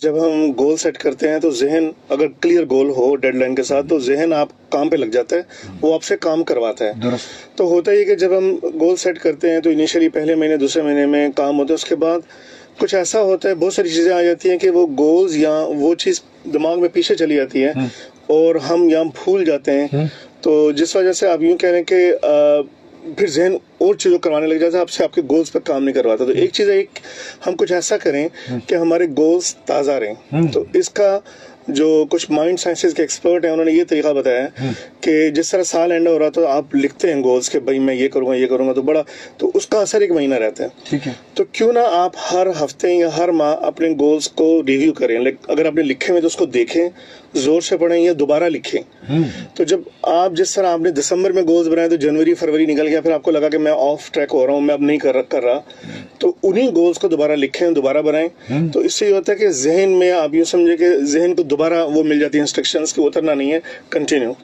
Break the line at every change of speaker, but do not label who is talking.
जब हम goal set करते हैं तो जहन अगर क्लियर गोल हो डेडलाइन के साथ तो जहन आप काम पे लग जाता है, वो आपसे काम करवाता है। तो होता ही कि जब हम गोल सेट करते हैं तो इनिशियली पहले महीने दूसरे महीने में काम होता है, उसके बाद कुछ ऐसा होता है, बहुत सारी चीज़ें आ जाती हैं कि वो गोल्स या वो चीज़ दिमाग में पीछे चली जाती है और हम यहाँ भूल जाते हैं। तो जिस वजह से आप यूँ कह रहे हैं कि फिर जहन और चीज़ों करवाने लग जाता है, आपसे आपके गोल्स पर काम नहीं करवाता। तो एक चीज़ है, एक हम कुछ ऐसा करें कि हमारे गोल्स ताज़ा रहें। तो इसका जो कुछ माइंड साइंसेज के एक्सपर्ट हैं उन्होंने ये तरीका बताया कि जिस तरह साल एंड हो रहा तो आप लिखते हैं गोल्स के भाई मैं ये करूँगा तो बड़ा, तो उसका असर एक महीना रहता है।
ठीक है,
तो क्यों ना आप हर हफ्ते या हर माह अपने गोल्स को रिव्यू करें। अगर आपने लिखे हुए तो उसको देखें, जोर से पढ़ें या दोबारा लिखें। तो जब आप जिस तरह आपने दिसंबर में गोल्स बनाए तो जनवरी फरवरी निकल गया, फिर आपको लगा कि मैं ऑफ ट्रैक हो रहा हूँ, मैं अब नहीं कर रहा, तो उन्हीं गोल्स को दोबारा लिखें, दोबारा बनाएं। तो इससे ये होता है कि जहन में आप यूँ समझे कि जहन को दोबारा वो मिल जाती है इंस्ट्रक्शंस कि उतरना नहीं है, कंटिन्यू।